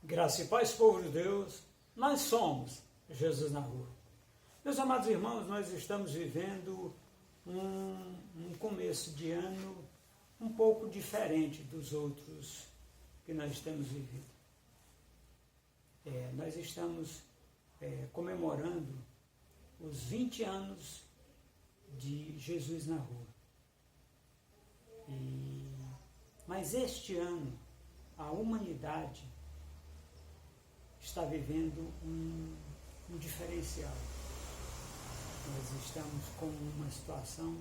Graça e paz, povo de Deus, nós somos Jesus na Rua. Meus amados irmãos, nós estamos vivendo um começo de ano um pouco diferente dos outros que nós temos vivido. Nós estamos comemorando os 20 anos de Jesus na Rua. Mas este ano, a humanidade está vivendo um diferencial. Nós estamos com uma situação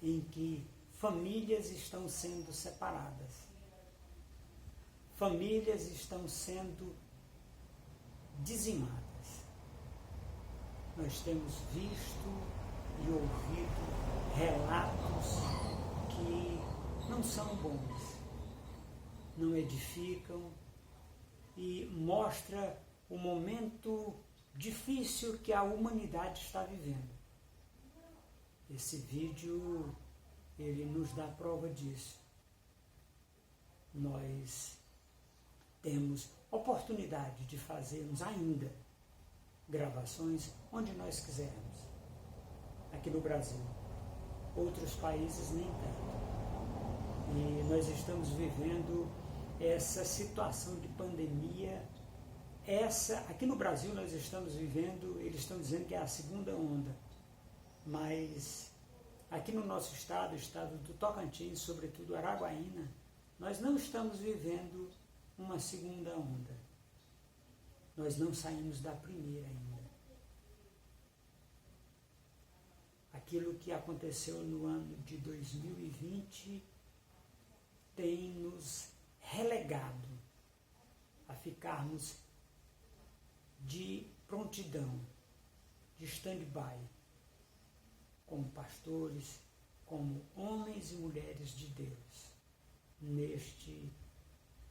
em que famílias estão sendo separadas. Famílias estão sendo dizimadas. Nós temos visto e ouvido relatos que não são bons, não edificam, e mostra o momento difícil que a humanidade está vivendo. Esse vídeo, ele nos dá prova disso. Nós temos oportunidade de fazermos ainda gravações onde nós quisermos, aqui no Brasil. Outros países nem tanto. E nós estamos vivendo essa situação de pandemia, aqui no Brasil nós estamos vivendo, eles estão dizendo que é a segunda onda, mas aqui no nosso estado, o estado do Tocantins, sobretudo Araguaína, nós não estamos vivendo uma segunda onda. Nós não saímos da primeira ainda. Aquilo que aconteceu no ano de 2020 tem nos relegado a ficarmos de prontidão, de stand-by, como pastores, como homens e mulheres de Deus, neste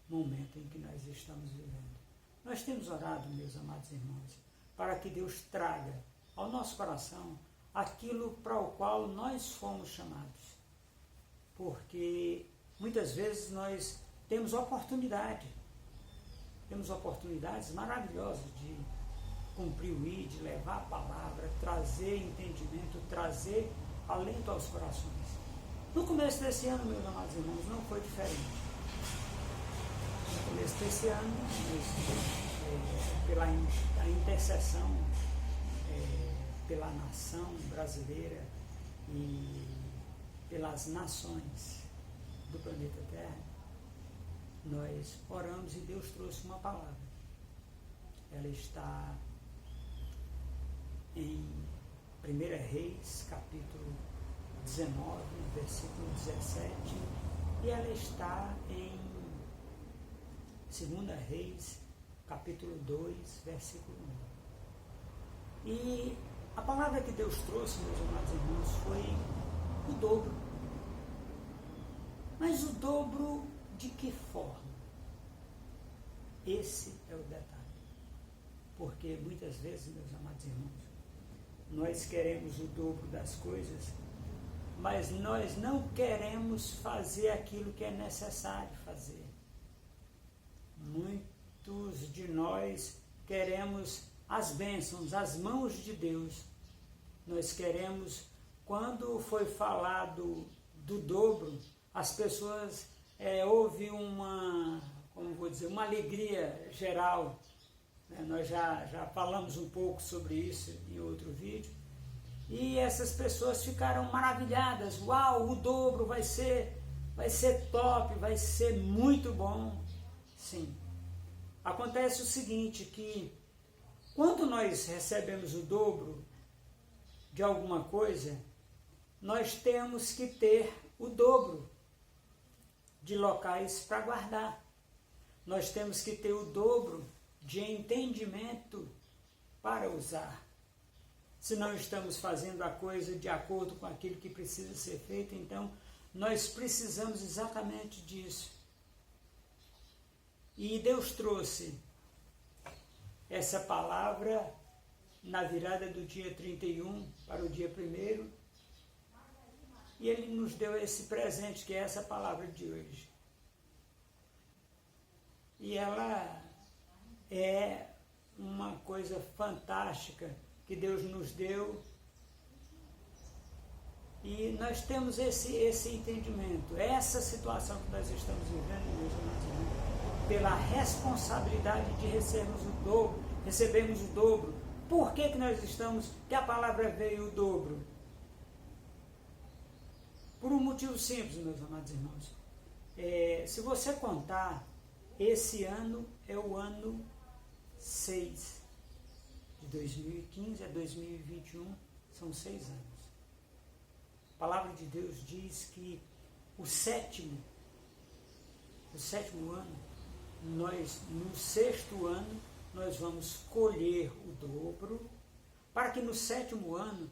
momento em que nós estamos vivendo. Nós temos orado, meus amados irmãos, para que Deus traga ao nosso coração aquilo para o qual nós fomos chamados, porque muitas vezes nós temos oportunidades maravilhosas de cumprir o ID, de levar a palavra, trazer entendimento, trazer alento aos corações. No começo desse ano, meus amados irmãos, não foi diferente. No começo desse ano, pela a intercessão pela nação brasileira e pelas nações do planeta Terra, nós oramos e Deus trouxe uma palavra. Ela está em 1 Reis, capítulo 19, versículo 17, e ela está em 2 Reis, capítulo 2, versículo 1. E a palavra que Deus trouxe, meus amados irmãos, foi o dobro. Mas o dobro de que forma? Esse é o detalhe. Porque muitas vezes, meus amados irmãos, nós queremos o dobro das coisas, mas nós não queremos fazer aquilo que é necessário fazer. Muitos de nós queremos as bênçãos, as mãos de Deus. Nós queremos, quando foi falado do dobro, as pessoas houve uma alegria geral. Nós já falamos um pouco sobre isso em outro vídeo. E essas pessoas ficaram maravilhadas. Uau, o dobro vai ser top, vai ser muito bom. Sim. Acontece o seguinte, que quando nós recebemos o dobro de alguma coisa, nós temos que ter o dobro de locais para guardar. Nós temos que ter o dobro de entendimento para usar. Se não estamos fazendo a coisa de acordo com aquilo que precisa ser feito, então nós precisamos exatamente disso. E Deus trouxe essa palavra na virada do dia 31 para o dia 1º, e Ele nos deu esse presente, que é essa palavra de hoje. e ela é uma coisa fantástica que Deus nos deu, e nós temos esse entendimento, essa situação que nós estamos vivendo, meus irmãos, pela responsabilidade de recebermos o dobro. Por que nós estamos, que a palavra veio o dobro? Por um motivo simples, meus amados irmãos. Se você contar, esse ano é o ano 6, de 2015 a 2021, são 6 anos. A palavra de Deus diz que o sétimo ano, no 6º ano, nós vamos colher o dobro, para que no 7º ano,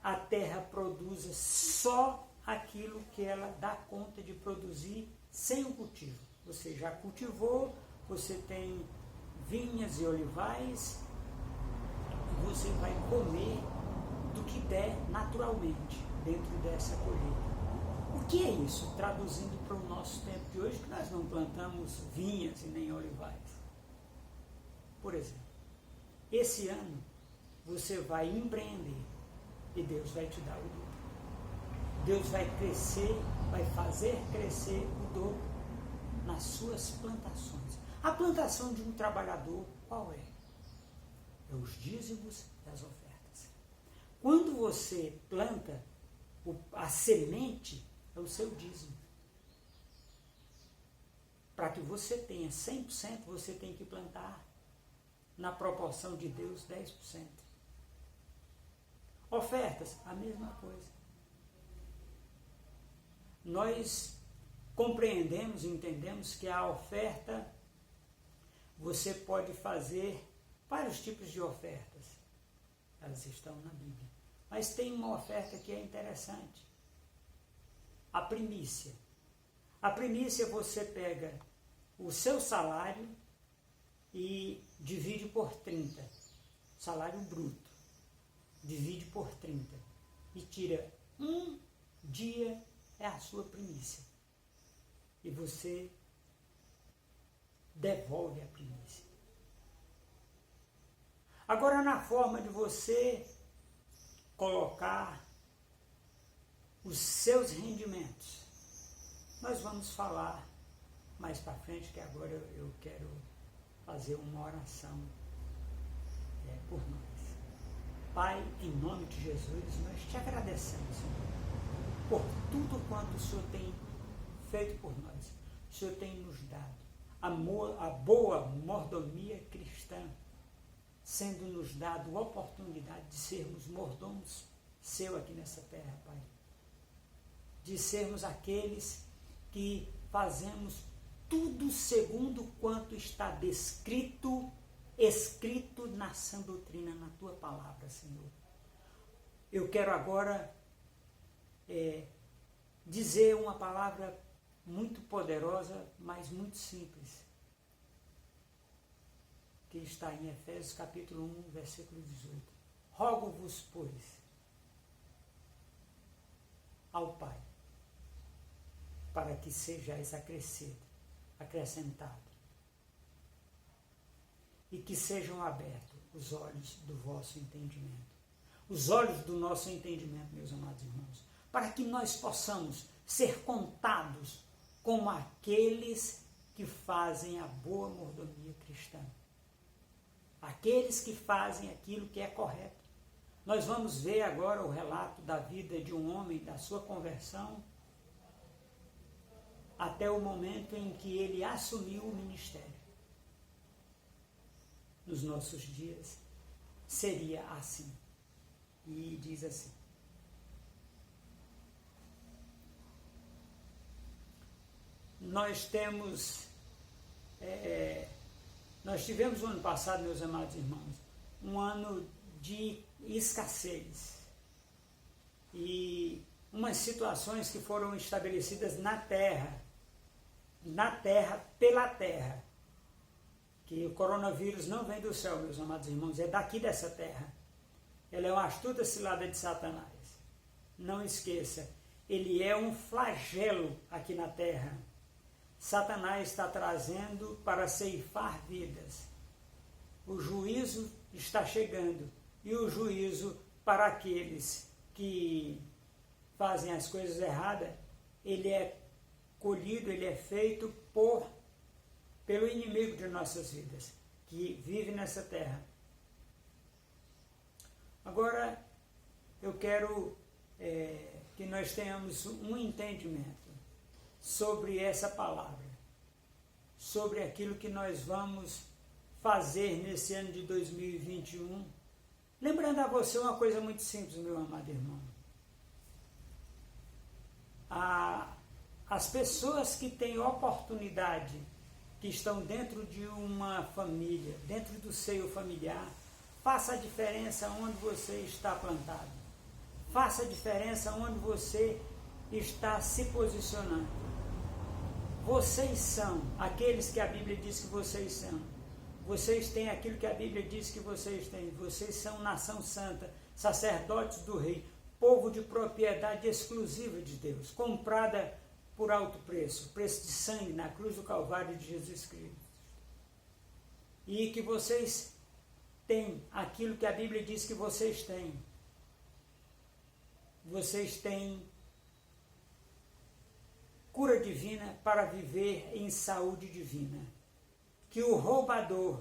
a terra produza só aquilo que ela dá conta de produzir sem o cultivo. Você já cultivou, você tem vinhas e olivais, e você vai comer do que der naturalmente dentro dessa colheita. O que é isso? Traduzindo para o nosso tempo de hoje, que nós não plantamos vinhas e nem olivais. Por exemplo, esse ano você vai empreender e Deus vai te dar o dobro. Deus vai fazer crescer o dobro nas suas plantações. A plantação de um trabalhador, qual é? É os dízimos e as ofertas. Quando você planta, a semente é o seu dízimo. Para que você tenha 100%, você tem que plantar na proporção de Deus 10%. Ofertas, a mesma coisa. Nós compreendemos e entendemos que a oferta, você pode fazer vários tipos de ofertas. Elas estão na Bíblia. Mas tem uma oferta que é interessante. A primícia. A primícia você pega o seu salário e divide por 30. Salário bruto. Divide por 30. E tira um dia, é a sua primícia. E você devolve a primícia. Agora, na forma de você colocar os seus rendimentos, nós vamos falar mais para frente, que agora eu quero fazer uma oração por nós. Pai, em nome de Jesus, nós te agradecemos, Senhor, por tudo quanto o Senhor tem feito por nós. O Senhor tem nos dado a boa mordomia cristã, sendo nos dado a oportunidade de sermos mordomos seu aqui nessa terra, Pai. De sermos aqueles que fazemos tudo segundo quanto está escrito na sã doutrina, na tua palavra, Senhor. Eu quero agora dizer uma palavra muito poderosa, mas muito simples, que está em Efésios capítulo 1, versículo 18. Rogo-vos, pois, ao Pai, para que sejais acrescentado, e que sejam abertos os olhos do vosso entendimento. Os olhos do nosso entendimento, meus amados irmãos, para que nós possamos ser contados como aqueles que fazem a boa mordomia cristã. Aqueles que fazem aquilo que é correto. Nós vamos ver agora o relato da vida de um homem, da sua conversão, até o momento em que ele assumiu o ministério. Nos nossos dias seria assim. E diz assim: nós tivemos o ano passado, meus amados irmãos, um ano de escassez e umas situações que foram estabelecidas na terra, pela terra, que o coronavírus não vem do céu, meus amados irmãos, é daqui dessa terra. Ela é uma astuta cilada de Satanás. Não esqueça, ele é um flagelo aqui na terra. Satanás está trazendo para ceifar vidas. O juízo está chegando, e o juízo para aqueles que fazem as coisas erradas, ele é colhido, ele é feito pelo inimigo de nossas vidas, que vive nessa terra. Agora, eu quero que nós tenhamos um entendimento sobre essa palavra, sobre aquilo que nós vamos fazer nesse ano de 2021. Lembrando a você uma coisa muito simples, meu amado irmão. As pessoas que têm oportunidade, que estão dentro de uma família, dentro do seio familiar, faça a diferença onde você está plantado. Faça a diferença onde você está se posicionando. Vocês são aqueles que a Bíblia diz que vocês são. Vocês têm aquilo que a Bíblia diz que vocês têm. Vocês são nação santa, sacerdotes do rei, povo de propriedade exclusiva de Deus, comprada por alto preço, preço de sangue na cruz do Calvário de Jesus Cristo. E que vocês têm aquilo que a Bíblia diz que vocês têm. Vocês têm cura divina para viver em saúde divina. Que o roubador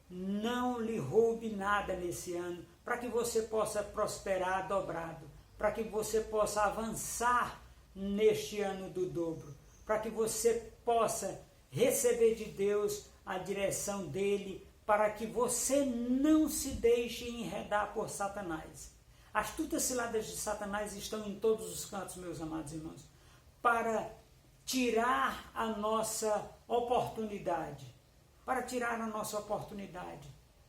não lhe roube nada nesse ano, para que você possa prosperar dobrado, para que você possa avançar neste ano do dobro, para que você possa receber de Deus a direção dele, para que você não se deixe enredar por Satanás. As astutas ciladas de Satanás estão em todos os cantos, meus amados irmãos, para tirar a nossa oportunidade,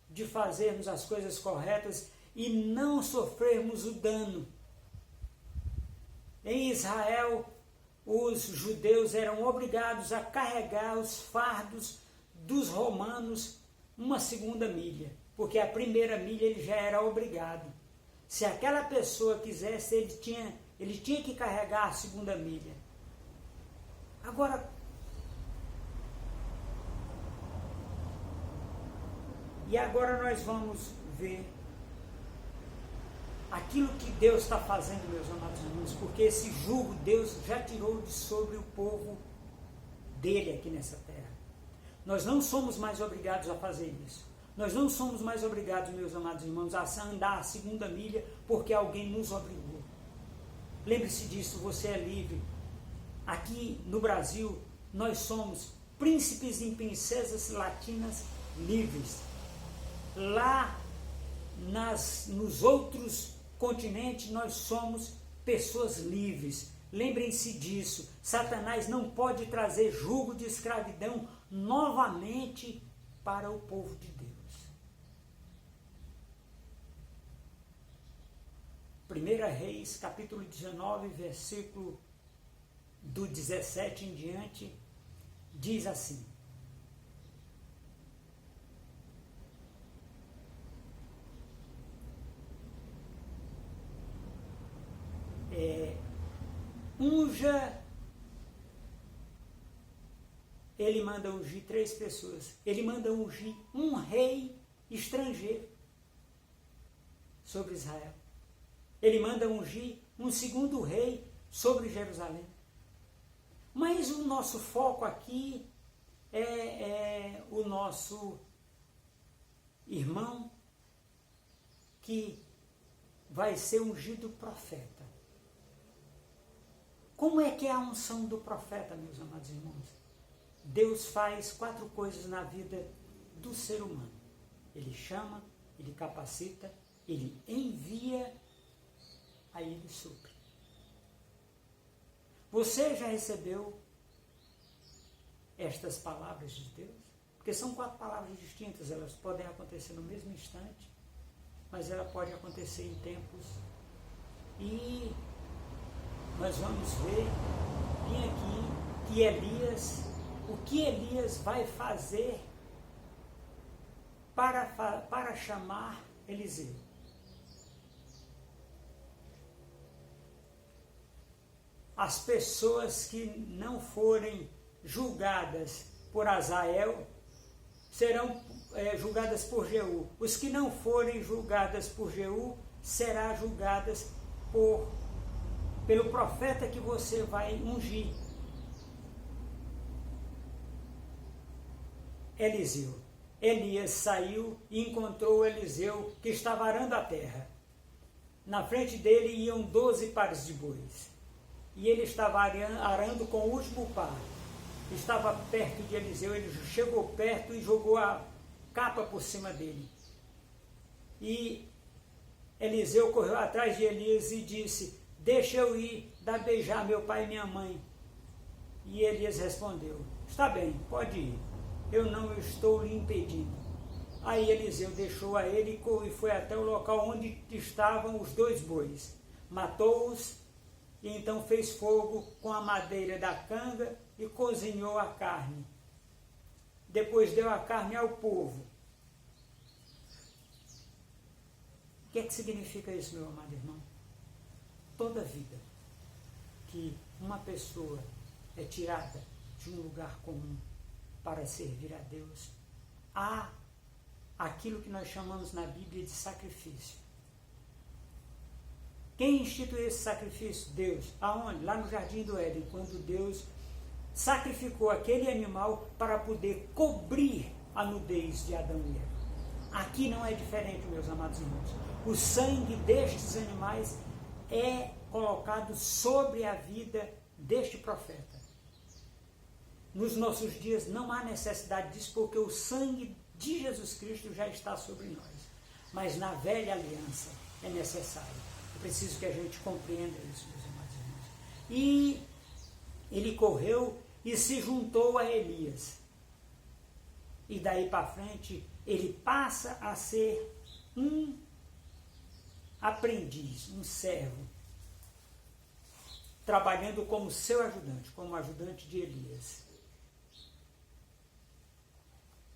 de fazermos as coisas corretas e não sofrermos o dano. Em Israel, os judeus eram obrigados a carregar os fardos dos romanos uma segunda milha, porque a primeira milha ele já era obrigado. Se aquela pessoa quisesse, ele tinha que carregar a segunda milha. Agora nós vamos ver aquilo que Deus está fazendo, meus amados irmãos, porque esse jugo Deus já tirou de sobre o povo dele aqui nessa terra. Nós não somos mais obrigados a fazer isso. Nós não somos mais obrigados, meus amados irmãos, a andar a segunda milha porque alguém nos obrigou. Lembre-se disso, você é livre. Aqui no Brasil, nós somos príncipes e princesas latinas livres. Lá nos outros continentes, nós somos pessoas livres. Lembrem-se disso. Satanás não pode trazer jugo de escravidão novamente para o povo de Deus. 1 Reis, capítulo 19, versículo do 17 em diante, diz assim: unja, ele manda ungir 3 pessoas, ele manda ungir um rei estrangeiro sobre Israel, ele manda ungir um segundo rei sobre Jerusalém. Mas o nosso foco aqui é o nosso irmão que vai ser ungido profeta. Como é que é a unção do profeta, meus amados irmãos? Deus faz 4 coisas na vida do ser humano. Ele chama, ele capacita, ele envia, aí ele supre. Você já recebeu estas palavras de Deus? Porque são 4 palavras distintas, elas podem acontecer no mesmo instante, mas ela pode acontecer em tempos. E nós vamos ver bem aqui o que Elias vai fazer para chamar Eliseu. As pessoas que não forem julgadas por Azael serão julgadas por Jeú. Os que não forem julgadas por Jeú serão julgadas pelo profeta que você vai ungir. Eliseu. Elias saiu e encontrou Eliseu, que estava arando a terra. Na frente dele iam 12 pares de bois. E ele estava arando com o último par. Estava perto de Eliseu, ele chegou perto e jogou a capa por cima dele. E Eliseu correu atrás de Elias e disse: deixa eu ir dar beijar meu pai e minha mãe. E Elias respondeu: está bem, pode ir, eu não estou lhe impedindo. Aí Eliseu deixou a ele e foi até o local onde estavam os 2 bois. Matou-os e então fez fogo com a madeira da canga e cozinhou a carne. Depois deu a carne ao povo. O que é que significa isso, meu amado irmão? Toda vida que uma pessoa é tirada de um lugar comum para servir a Deus, há aquilo que nós chamamos na Bíblia de sacrifício. Quem instituiu esse sacrifício? Deus. Aonde? Lá no Jardim do Éden, quando Deus sacrificou aquele animal para poder cobrir a nudez de Adão e Eva. Aqui não é diferente, meus amados irmãos. O sangue destes animais é colocado sobre a vida deste profeta. Nos nossos dias não há necessidade disso, porque o sangue de Jesus Cristo já está sobre nós. Mas na velha aliança é necessário. É preciso que a gente compreenda isso, meus amados irmãos. E ele correu e se juntou a Elias. E daí para frente, ele passa a ser um aprendiz, um servo, trabalhando como seu ajudante, como ajudante de Elias.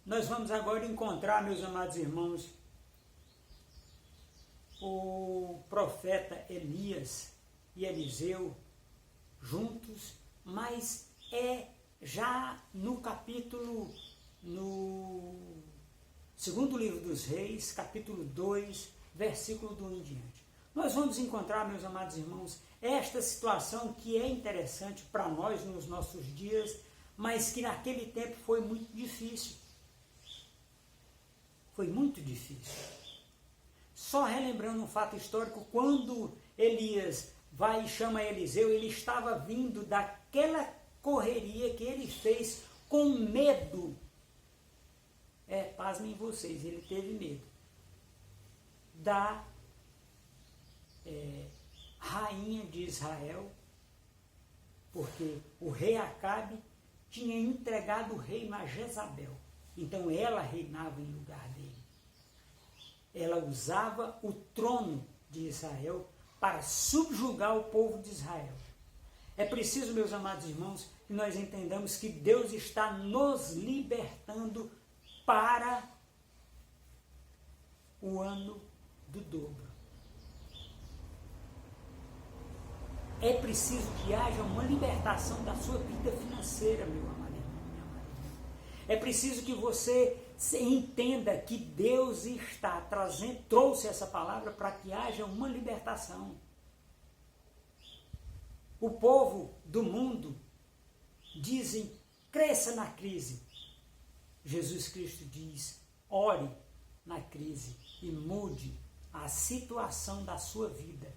Nós vamos agora encontrar, meus amados irmãos, o profeta Elias e Eliseu juntos, mas é já no segundo livro dos Reis, capítulo 2, versículo do 1 em diante. Nós vamos encontrar, meus amados irmãos, esta situação que é interessante para nós nos nossos dias, mas que naquele tempo foi muito difícil. Foi muito difícil. Só relembrando um fato histórico, quando Elias vai e chama Eliseu, ele estava vindo daquela correria que ele fez com medo. Pasmem vocês, ele teve medo da rainha de Israel, porque o rei Acabe tinha entregado o reino a Jezabel. Então ela reinava em lugar dele. Ela usava o trono de Israel para subjugar o povo de Israel. É preciso, meus amados irmãos, que nós entendamos que Deus está nos libertando para o ano do dobro. É preciso que haja uma libertação da sua vida financeira, meu amado irmão, minha amada irmã. É preciso que você entenda que Deus trouxe essa palavra para que haja uma libertação. O povo do mundo dizem, cresça na crise. Jesus Cristo diz, ore na crise e mude a situação da sua vida.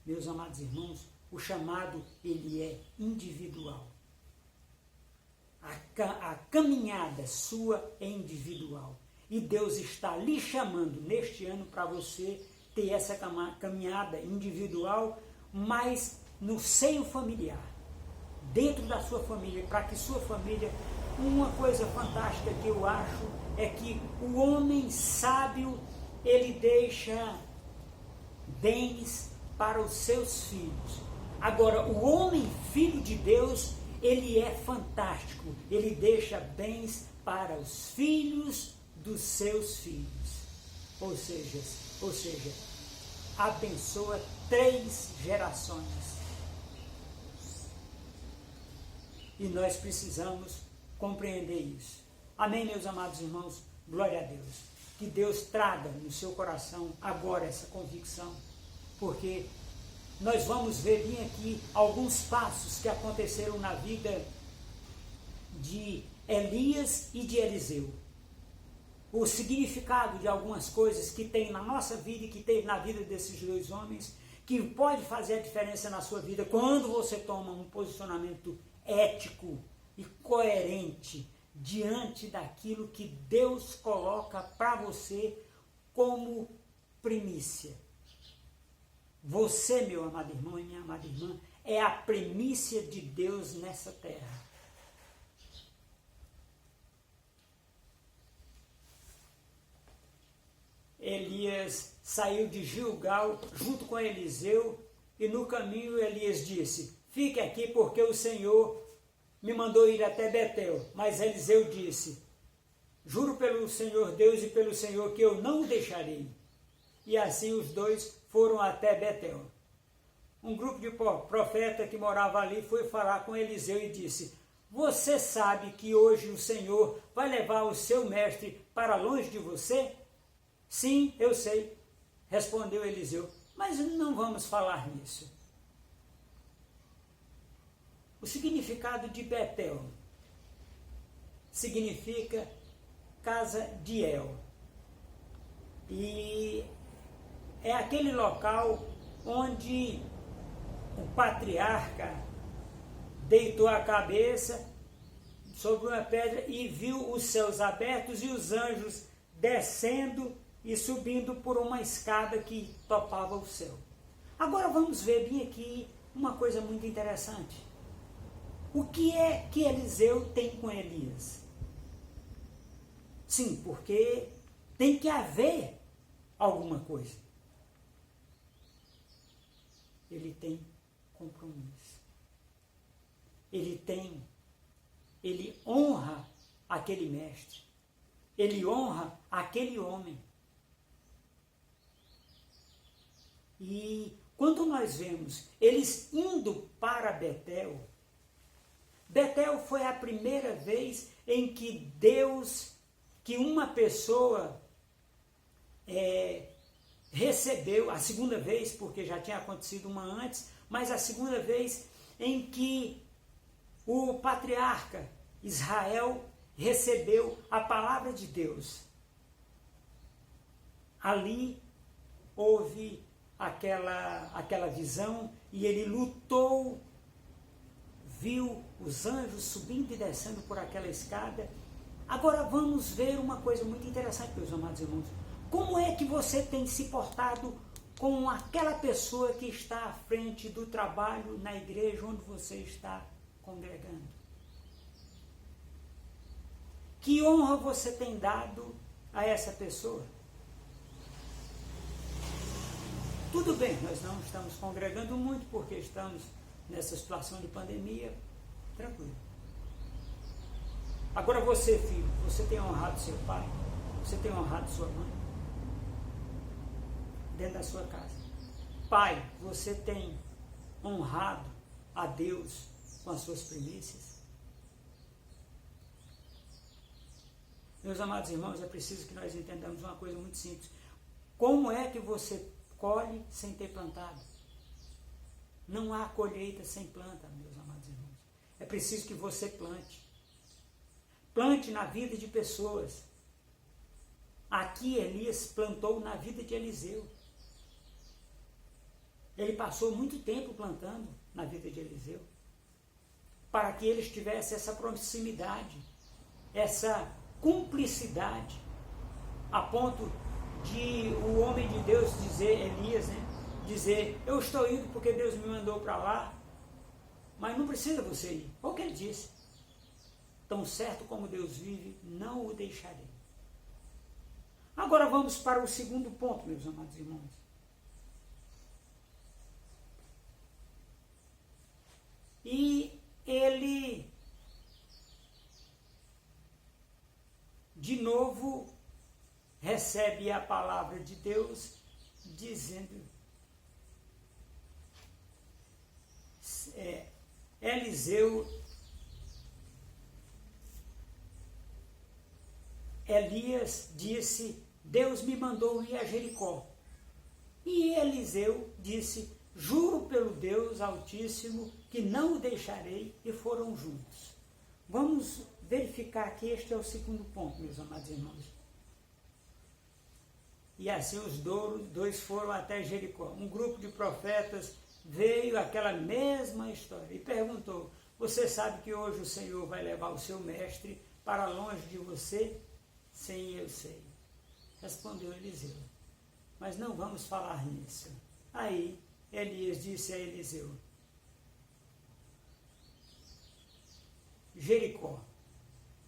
Meus amados irmãos, o chamado, ele é individual. A caminhada sua é individual. E Deus está lhe chamando neste ano para você ter essa caminhada individual, mas no seio familiar, dentro da sua família, para que sua família... Uma coisa fantástica que eu acho é que o homem sábio, ele deixa bens para os seus filhos. Agora, o homem filho de Deus, ele é fantástico. Ele deixa bens para os filhos dos seus filhos. Ou seja, abençoa 3 gerações. E nós precisamos compreender isso. Amém, meus amados irmãos? Glória a Deus. Que Deus traga no seu coração agora essa convicção, porque nós vamos ver bem aqui alguns passos que aconteceram na vida de Elias e de Eliseu. O significado de algumas coisas que tem na nossa vida e que tem na vida desses dois homens, que pode fazer a diferença na sua vida quando você toma um posicionamento ético e coerente diante daquilo que Deus coloca para você como primícia. Você, meu amado irmão e minha amada irmã, é a primícia de Deus nessa terra. Elias saiu de Gilgal junto com Eliseu e no caminho Elias disse: fique aqui porque o Senhor me mandou ir até Betel. Mas Eliseu disse: juro pelo Senhor Deus e pelo Senhor que eu não o deixarei. E assim os dois foram até Betel. Um grupo de profetas que morava ali foi falar com Eliseu e disse: você sabe que hoje o Senhor vai levar o seu mestre para longe de você? Sim, eu sei, respondeu Eliseu, mas não vamos falar nisso. O significado de Betel significa casa de El. E é aquele local onde o patriarca deitou a cabeça sobre uma pedra e viu os céus abertos e os anjos descendo e subindo por uma escada que topava o céu. Agora vamos ver bem aqui uma coisa muito interessante. O que é que Eliseu tem com Elias? Sim, porque tem que haver alguma coisa. Ele tem compromisso. Ele honra aquele mestre. Ele honra aquele homem. E quando nós vemos eles indo para Betel, Betel foi a primeira vez em que que uma pessoa recebeu, a segunda vez, porque já tinha acontecido uma antes, mas a segunda vez em que o patriarca Israel recebeu a palavra de Deus. Ali houve aquela visão e ele lutou, viu os anjos subindo e descendo por aquela escada. Agora vamos ver uma coisa muito interessante, meus amados irmãos. Como é que você tem se portado com aquela pessoa que está à frente do trabalho na igreja onde você está congregando? Que honra você tem dado a essa pessoa? Tudo bem, nós não estamos congregando muito porque estamos nessa situação de pandemia, tranquilo. Agora você, filho, você tem honrado seu pai? Você tem honrado sua mãe? Dentro da sua casa. Pai, você tem honrado a Deus com as suas primícias? Meus amados irmãos, é preciso que nós entendamos uma coisa muito simples. Como é que você colhe sem ter plantado? Não há colheita sem planta, meus amados irmãos. É preciso que você plante. Plante na vida de pessoas. Aqui Elias plantou na vida de Eliseu. Ele passou muito tempo plantando na vida de Eliseu, para que eles tivessem essa proximidade, essa cumplicidade, a ponto de o homem de Deus dizer, Elias, dizer, eu estou indo porque Deus me mandou para lá, mas não precisa você ir. Olha o que ele disse: tão certo como Deus vive, não o deixarei. Agora vamos para o segundo ponto, meus amados irmãos. E ele, de novo, recebe a palavra de Deus, dizendo, Eliseu Elias disse, Deus me mandou ir a Jericó. E Eliseu disse, juro pelo Deus Altíssimo que não o deixarei, e foram juntos. Vamos verificar que este é o segundo ponto, meus amados irmãos. E assim os dois foram até Jericó. Um grupo de profetas veio aquela mesma história e perguntou, você sabe que hoje o Senhor vai levar o seu mestre para longe de você? Sim, eu sei. Respondeu Eliseu. Mas não vamos falar nisso. Aí Elias disse a Eliseu, Jericó,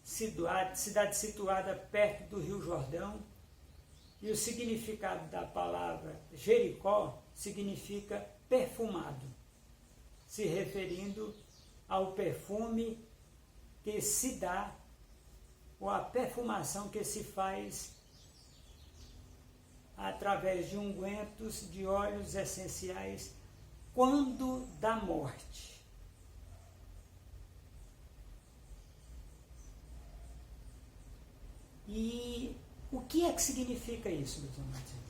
cidade situada perto do Rio Jordão, e o significado da palavra Jericó significa perfumado, se referindo ao perfume que se dá, ou a perfumação que se faz através de ungüentos, de óleos essenciais, quando da morte. E o que é que significa isso, meus amados irmãos?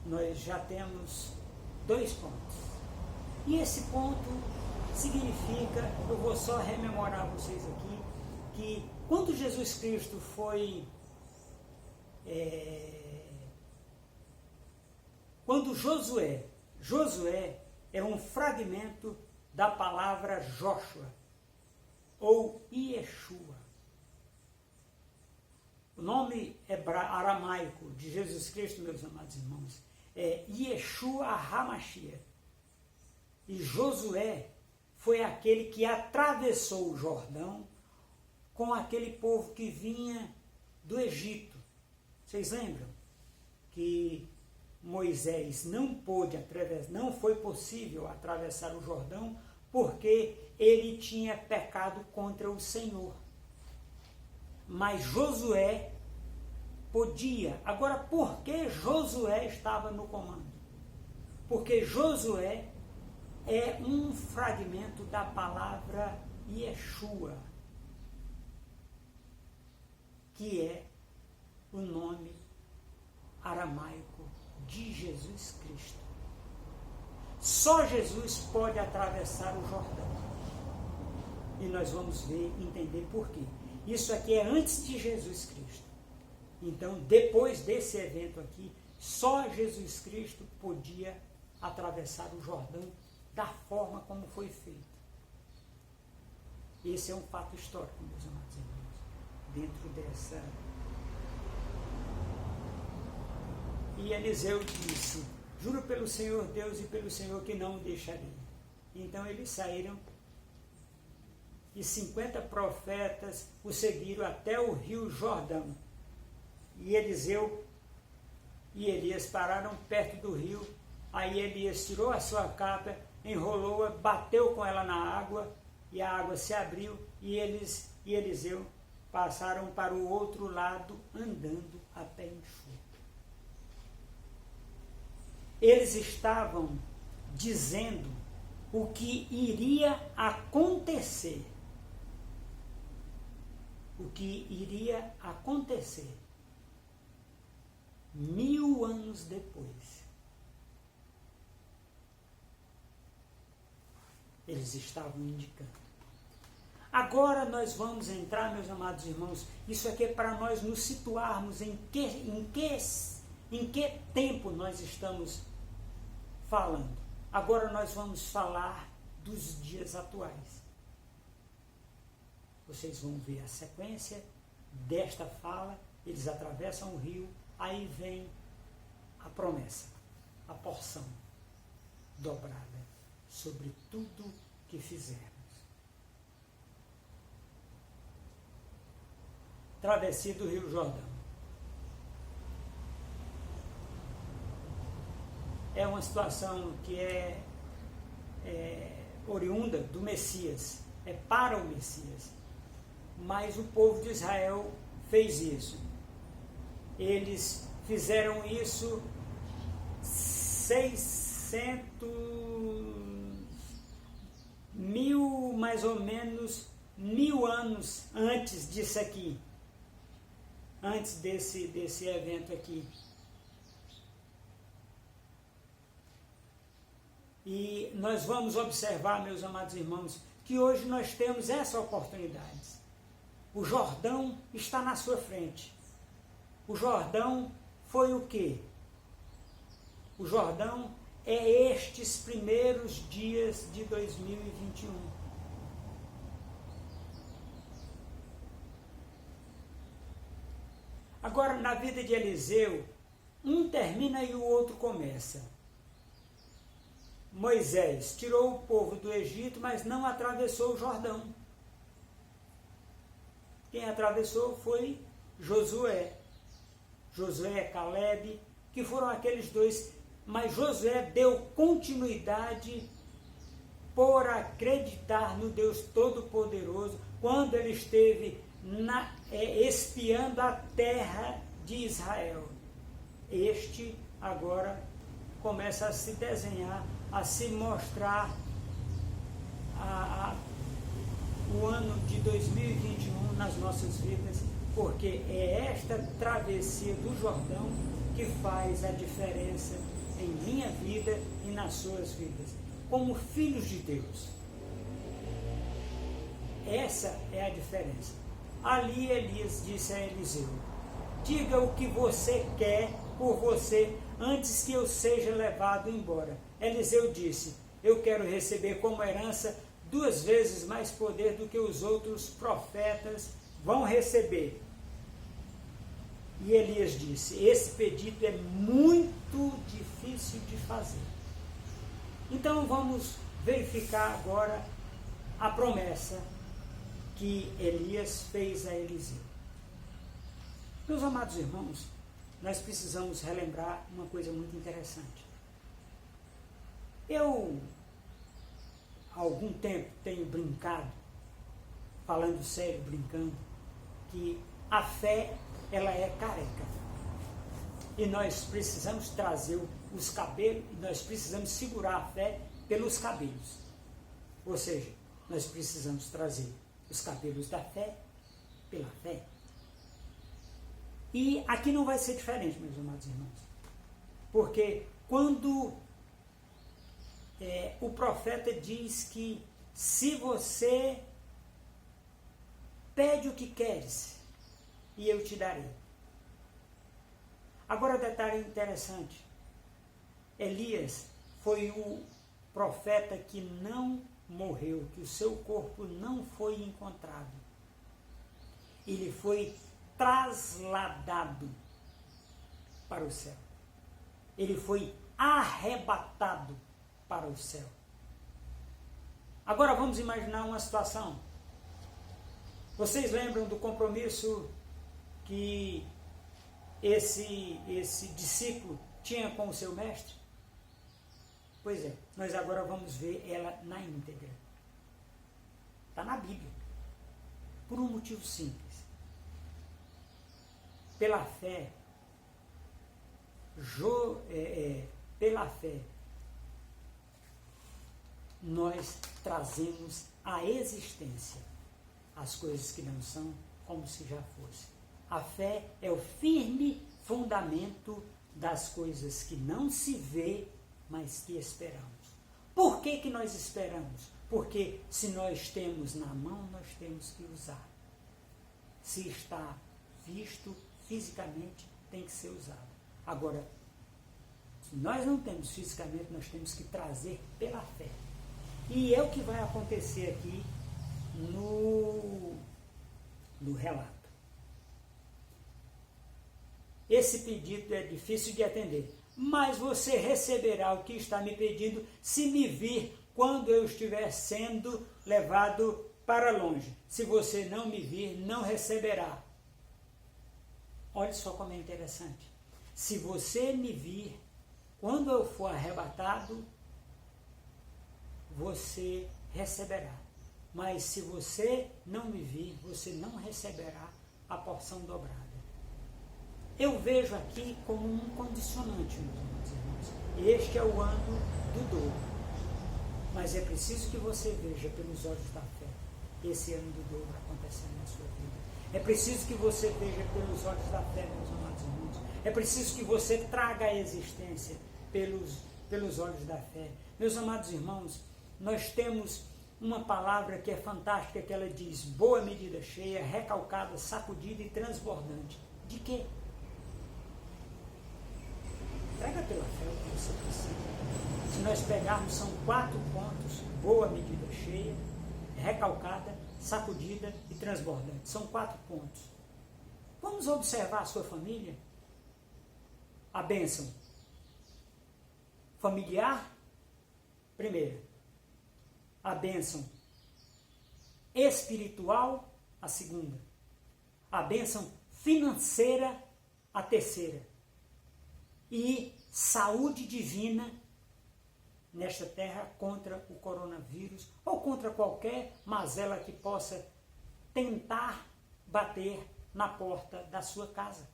Nós já temos 2 pontos. E esse ponto significa, eu vou só rememorar vocês aqui, que quando Jesus Cristo foi... Quando Josué é um fragmento da palavra Joshua, ou Yeshua. O nome aramaico de Jesus Cristo, meus amados irmãos, é Yeshua HaMashiach. E Josué foi aquele que atravessou o Jordão com aquele povo que vinha do Egito. Vocês lembram que Moisés não foi possível atravessar o Jordão porque ele tinha pecado contra o Senhor. Mas Josué podia. Agora, por que Josué estava no comando? Porque Josué é um fragmento da palavra Yeshua, que é o nome aramaico de Jesus Cristo. Só Jesus pode atravessar o Jordão. E nós vamos ver, entender por quê. Isso aqui é antes de Jesus Cristo. Então, depois desse evento aqui, só Jesus Cristo podia atravessar o Jordão da forma como foi feito. Esse é um fato histórico, meus amados irmãos, dentro dessa... E Eliseu disse, juro pelo Senhor Deus e pelo Senhor que não o deixarei. Então eles saíram e 50 profetas o seguiram até o rio Jordão. E Eliseu e Elias pararam perto do rio. Aí Elias tirou a sua capa, enrolou-a, bateu com ela na água, e a água se abriu, e Eliseu passaram para o outro lado, andando a pé enxuto. Eles estavam dizendo o que iria acontecer. O que iria acontecer 1000 anos depois. Eles estavam indicando. Agora nós vamos entrar, meus amados irmãos, isso aqui é para nós nos situarmos em que tempo nós estamos falando. Agora nós vamos falar dos dias atuais. Vocês vão ver a sequência desta fala, eles atravessam o rio, aí vem a promessa, a porção dobrada sobre tudo que fizermos. Travessia do Rio Jordão. É uma situação que é oriunda do Messias, é para o Messias. Mas o povo de Israel fez isso. Eles fizeram isso 1000 anos antes disso aqui. antes desse evento aqui. E nós vamos observar, meus amados irmãos, que hoje nós temos essa oportunidade. O Jordão está na sua frente. O Jordão foi o quê? O Jordão é estes primeiros dias de 2021. Agora, na vida de Eliseu, um termina e o outro começa. Moisés tirou o povo do Egito, mas não atravessou o Jordão. Quem atravessou foi Josué. Josué, Caleb, que foram aqueles dois, mas Josué deu continuidade por acreditar no Deus Todo-Poderoso, quando ele esteve espiando a terra de Israel. Este agora começa a se desenhar, a se mostrar o ano de 2021 nas nossas vidas, porque é esta travessia do Jordão que faz a diferença em minha vida e nas suas vidas, como filhos de Deus. Essa é a diferença. Ali Elias disse a Eliseu: diga o que você quer por você, antes que eu seja levado embora. Eliseu disse: eu quero receber como herança 2 vezes mais poder do que os outros profetas vão receber. E Elias disse: esse pedido é muito difícil de fazer. Então vamos verificar agora a promessa que Elias fez a Eliseu. Meus amados irmãos, nós precisamos relembrar uma coisa muito interessante. Eu, há algum tempo, tenho brincado, falando sério, brincando, que a fé, ela é careca. E nós precisamos trazer os cabelos, nós precisamos segurar a fé pelos cabelos. Ou seja, nós precisamos trazer os cabelos da fé pela fé. E aqui não vai ser diferente, meus amados irmãos. Porque quando o profeta diz que se você pede o que queres, e eu te darei. Agora, detalhe interessante. Elias foi o profeta que não morreu, que o seu corpo não foi encontrado. Ele foi trasladado para o céu. Ele foi arrebatado para o céu. Agora vamos imaginar uma situação. Vocês lembram do compromisso que esse discípulo tinha com o seu mestre? Pois é, nós agora vamos ver ela na íntegra. Está na Bíblia. Por um motivo simples. Pela fé, nós trazemos à existência as coisas que não são como se já fosse. A fé é o firme fundamento das coisas que não se vê, mas que esperamos. Por que nós esperamos? Porque se nós temos na mão, nós temos que usar. Se está visto fisicamente, tem que ser usado. Agora, se nós não temos fisicamente, nós temos que trazer pela fé. E é o que vai acontecer aqui no relato. Esse pedido é difícil de atender, mas você receberá o que está me pedindo se me vir quando eu estiver sendo levado para longe. Se você não me vir, não receberá. Olha só como é interessante. Se você me vir quando eu for arrebatado, você receberá. Mas se você não me vir, você não receberá a porção dobrada. Eu vejo aqui como um condicionante, meus irmãos. Este é o ano do dobro. Mas é preciso que você veja pelos olhos da fé esse ano do dobro acontecendo na sua vida. É preciso que você veja pelos olhos da fé, meus amados irmãos. É preciso que você traga a existência pelos olhos da fé. Meus amados irmãos, nós temos uma palavra que é fantástica, que ela diz: boa medida, cheia, recalcada, sacudida e transbordante. De quê? Traga pela fé o que você precisa. Se nós pegarmos, são 4 pontos: boa medida, cheia, recalcada, sacudida e transbordante. São 4 pontos. Vamos observar a sua família? A bênção familiar, primeira. A bênção espiritual, a segunda. A bênção financeira, a terceira. E saúde divina nesta terra contra o coronavírus ou contra qualquer mazela que possa tentar bater na porta da sua casa.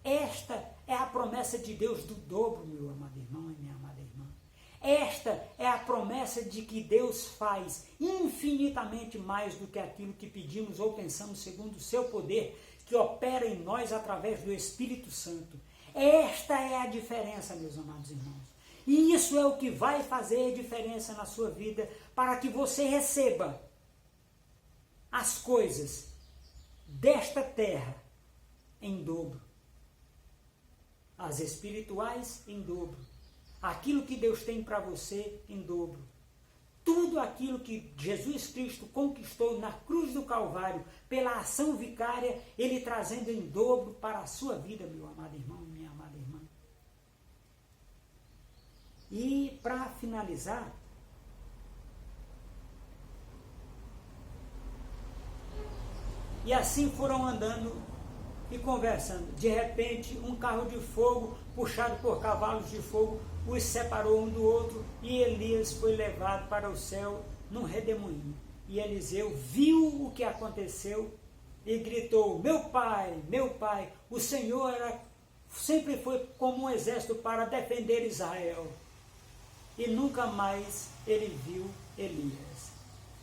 Esta é a promessa de Deus do dobro, meu amado irmão e minha amada irmã. Esta é a promessa de que Deus faz infinitamente mais do que aquilo que pedimos ou pensamos, segundo o seu poder, que opera em nós através do Espírito Santo. Esta é a diferença, meus amados irmãos. E isso é o que vai fazer diferença na sua vida, para que você receba as coisas desta terra em dobro. As espirituais em dobro. Aquilo que Deus tem para você em dobro. Tudo aquilo que Jesus Cristo conquistou na cruz do Calvário, pela ação vicária, Ele trazendo em dobro para a sua vida, meu amado irmão e minha amada irmã. E para finalizar, e assim foram andando e conversando. De repente, um carro de fogo, puxado por cavalos de fogo, os separou um do outro, e Elias foi levado para o céu num redemoinho. E Eliseu viu o que aconteceu e gritou: meu pai, o Senhor sempre foi como um exército para defender Israel. E nunca mais ele viu Elias.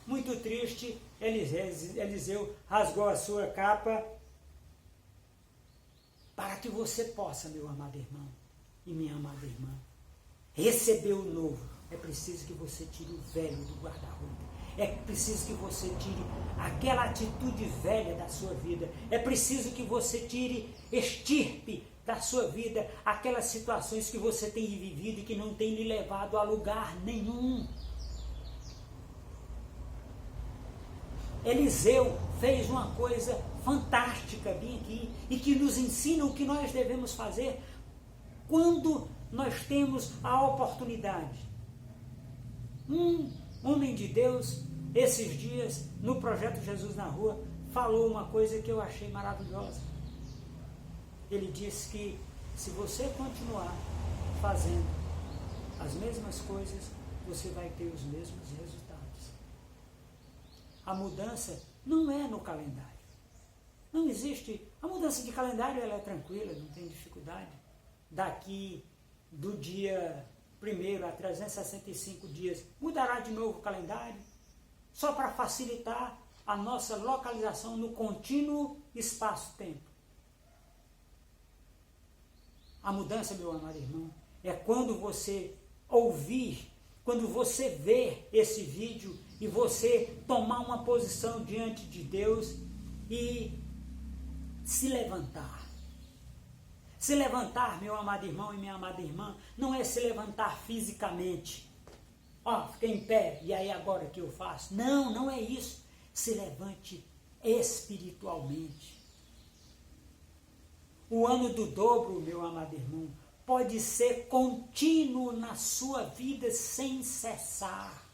Muito triste, Eliseu rasgou a sua capa, para que você possa, meu amado irmão e minha amada irmã, receber o novo. É preciso que você tire o velho do guarda-roupa. É preciso que você tire aquela atitude velha da sua vida. É preciso que você tire, extirpe da sua vida aquelas situações que você tem vivido e que não tem lhe levado a lugar nenhum. Eliseu fez uma coisa fantástica bem aqui e que nos ensina o que nós devemos fazer quando nós temos a oportunidade. Um homem de Deus, esses dias, no projeto Jesus na Rua, falou uma coisa que eu achei maravilhosa. Ele disse que se você continuar fazendo as mesmas coisas, você vai ter os mesmos resultados. A mudança não é no calendário. Não existe. A mudança de calendário ela é tranquila, não tem dificuldade. Daqui do dia 1º a 365 dias, mudará de novo o calendário, só para facilitar a nossa localização no contínuo espaço-tempo. A mudança, meu amado irmão, é quando você ouvir, quando você ver esse vídeo e você tomar uma posição diante de Deus e se levantar. Se levantar, meu amado irmão e minha amada irmã, não é se levantar fisicamente. Fiquei em pé, e aí agora o que eu faço? Não, não é isso. Se levante espiritualmente. O ano do dobro, meu amado irmão, pode ser contínuo na sua vida sem cessar.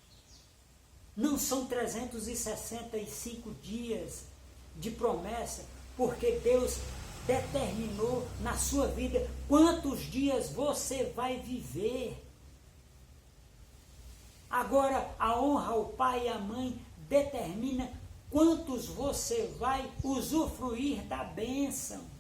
Não são 365 dias de promessa, porque Deus determinou na sua vida quantos dias você vai viver. Agora, a honra ao pai e à mãe determina quantos você vai usufruir da bênção.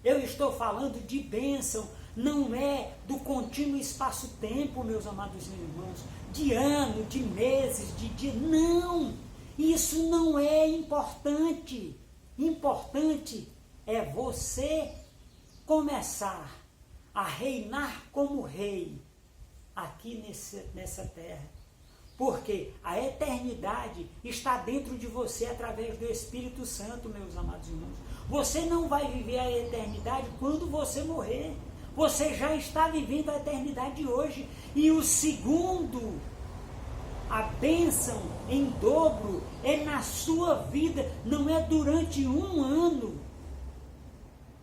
Eu estou falando de bênção, não é do contínuo espaço-tempo, meus amados irmãos, de ano, de meses, de dia, não! Isso não é importante. Importante é você começar a reinar como rei aqui nessa terra. Porque a eternidade está dentro de você através do Espírito Santo, meus amados irmãos. Você não vai viver a eternidade quando você morrer. Você já está vivendo a eternidade hoje. E o segundo, a bênção em dobro, é na sua vida, não é durante um ano.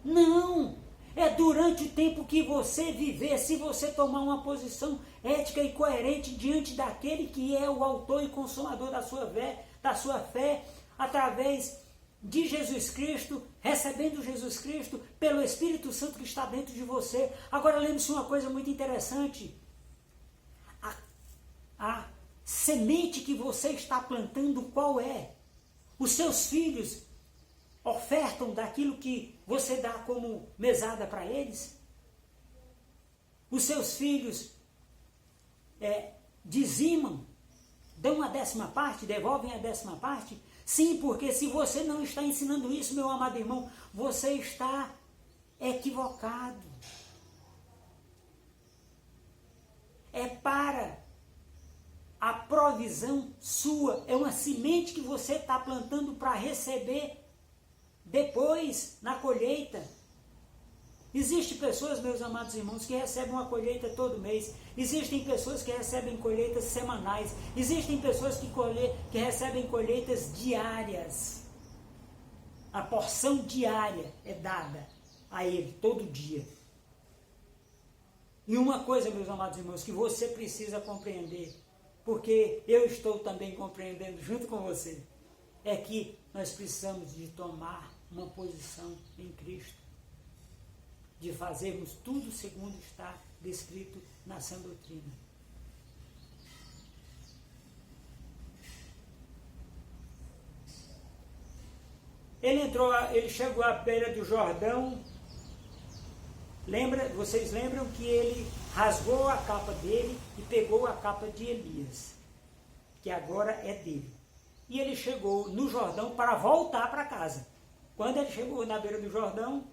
Não, é durante o tempo que você viver, se você tomar uma posição ética e coerente diante daquele que é o autor e consumador da sua fé, através de Jesus Cristo, recebendo Jesus Cristo pelo Espírito Santo que está dentro de você. Agora lembre-se uma coisa muito interessante. A semente que você está plantando, qual é? Os seus filhos ofertam daquilo que você dá como mesada para eles? Os seus filhos dizimam, dão a 10ª, devolvem a 10ª? Sim, porque se você não está ensinando isso, meu amado irmão, você está equivocado. É para a provisão sua, é uma semente que você está plantando para receber depois, na colheita. Existem pessoas, meus amados irmãos, que recebem uma colheita todo mês. Existem pessoas que recebem colheitas semanais. Existem pessoas que recebem colheitas diárias. A porção diária é dada a ele todo dia. E uma coisa, meus amados irmãos, que você precisa compreender, porque eu estou também compreendendo junto com você, é que nós precisamos de tomar uma posição em Cristo, de fazermos tudo segundo está descrito na sã doutrina. Ele chegou à beira do Jordão. Vocês lembram que ele rasgou a capa dele e pegou a capa de Elias, que agora é dele. E ele chegou no Jordão para voltar para casa. Quando ele chegou na beira do Jordão,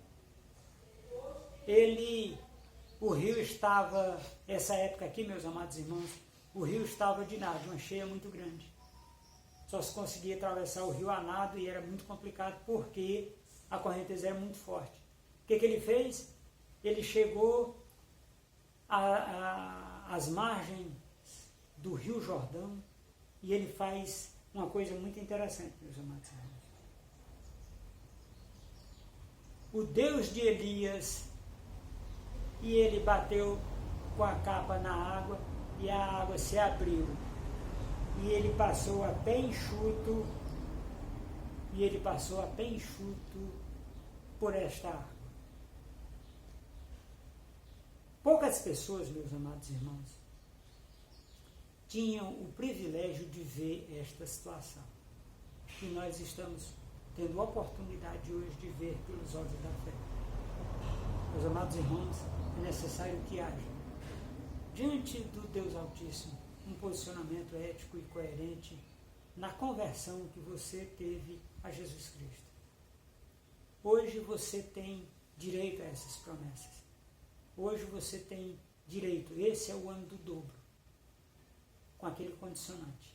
o rio estava, essa época aqui, meus amados irmãos, o rio estava de nado, uma cheia muito grande. Só se conseguia atravessar o rio a nado e era muito complicado porque a correnteza era muito forte. O que ele fez? Ele chegou às margens do rio Jordão e ele faz uma coisa muito interessante, meus amados irmãos. O Deus de Elias, e ele bateu com a capa na água e a água se abriu. E ele passou a pé enxuto, por esta água. Poucas pessoas, meus amados irmãos, tinham o privilégio de ver esta situação. E nós estamos tendo a oportunidade hoje de ver pelos olhos da fé. Meus amados irmãos, é necessário que haja, diante do Deus Altíssimo, um posicionamento ético e coerente na conversão que você teve a Jesus Cristo. Hoje você tem direito a essas promessas. Hoje você tem direito. Esse é o ano do dobro, com aquele condicionante.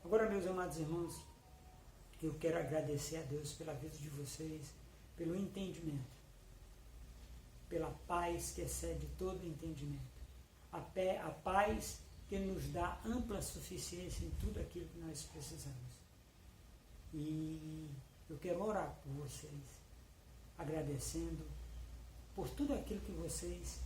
Agora, meus amados irmãos, eu quero agradecer a Deus pela vida de vocês, pelo entendimento, pela paz que excede todo entendimento. A paz que nos dá ampla suficiência em tudo aquilo que nós precisamos. E eu quero orar por vocês, agradecendo por tudo aquilo que vocês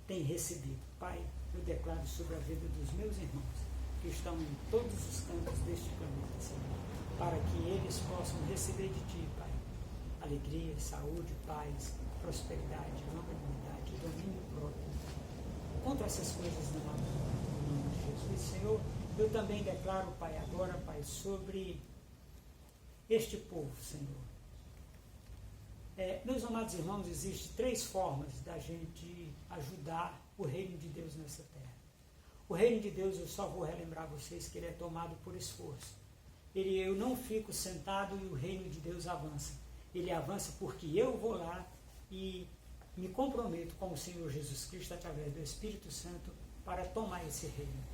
têm recebido. Pai, eu declaro sobre a vida dos meus irmãos, que estão em todos os cantos deste planeta, Senhor, para que eles possam receber de Ti, Pai, alegria, saúde, paz, prosperidade, longanimidade, domínio próprio, contra essas coisas no nome de Jesus. Senhor, eu também declaro, Pai, agora, Pai, sobre este povo, Senhor. Meus amados irmãos, existem 3 formas da gente ajudar o reino de Deus nessa terra. O reino de Deus, eu só vou relembrar vocês que ele é tomado por esforço. Eu não fico sentado e o reino de Deus avança. Ele avança porque eu vou lá e me comprometo com o Senhor Jesus Cristo através do Espírito Santo para tomar esse reino.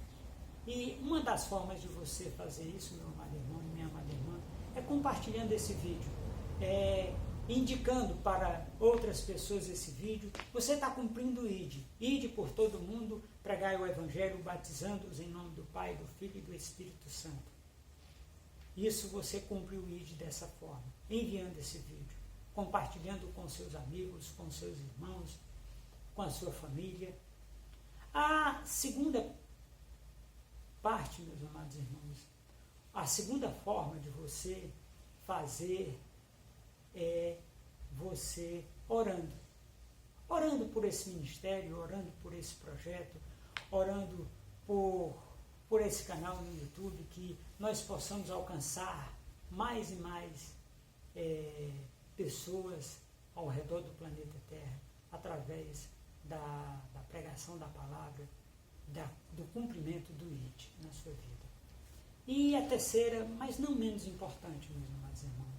E uma das formas de você fazer isso, meu amado irmão e minha amada irmã, é compartilhando esse vídeo, indicando para outras pessoas esse vídeo. Você está cumprindo o ide por todo mundo, pregai o Evangelho, batizando-os em nome do Pai, do Filho e do Espírito Santo. Isso você cumpre o ide dessa forma, enviando esse vídeo, compartilhando com seus amigos, com seus irmãos, com a sua família. A segunda parte, meus amados irmãos, a segunda forma de você fazer é você orando. Orando por esse ministério, orando por esse projeto, orando por esse canal no YouTube, que nós possamos alcançar mais e mais pessoas ao redor do planeta Terra, através da pregação da palavra, do cumprimento do ide na sua vida. E a terceira, mas não menos importante, meus amados irmãos,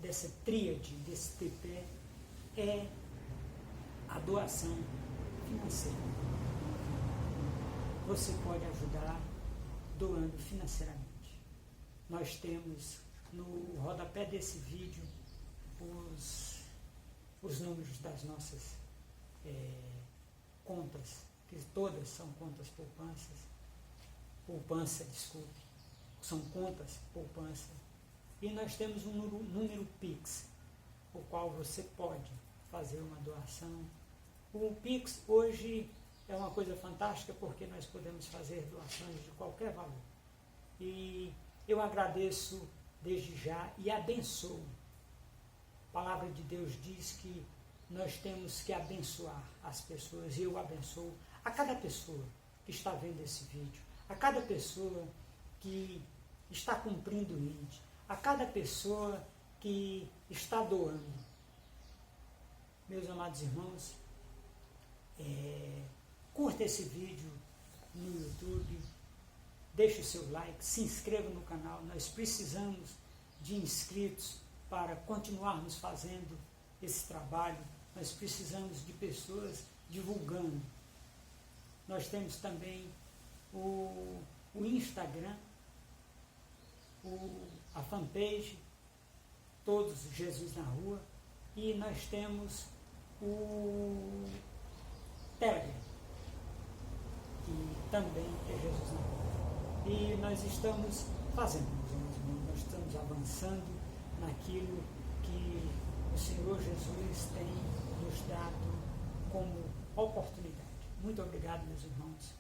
dessa tríade, desse tripé, é a doação financeira. Você pode ajudar doando financeiramente. Nós temos no rodapé desse vídeo os números das nossas contas, que todas são contas são contas poupança. E nós temos um número Pix, o qual você pode fazer uma doação. O Pix hoje é uma coisa fantástica porque nós podemos fazer doações de qualquer valor. E eu agradeço desde já e abençoo. A palavra de Deus diz que nós temos que abençoar as pessoas, e eu abençoo a cada pessoa que está vendo esse vídeo, a cada pessoa que está cumprindo o ide, a cada pessoa que está doando. Meus amados irmãos, curta esse vídeo no YouTube, deixe o seu like, se inscreva no canal. Nós precisamos de inscritos para continuarmos fazendo esse trabalho. Nós precisamos de pessoas divulgando. Nós temos também o Instagram, a fanpage, Todos Jesus na Rua, e nós temos o Telegram, que também é Jesus na Rua. E nós estamos fazendo, nós estamos avançando naquilo que o Senhor Jesus tem nos dado como oportunidade. Muito obrigado, meus irmãos.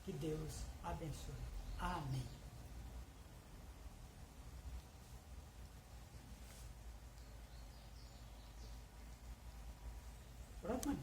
Que Deus abençoe. Amém. Pronto, mãe?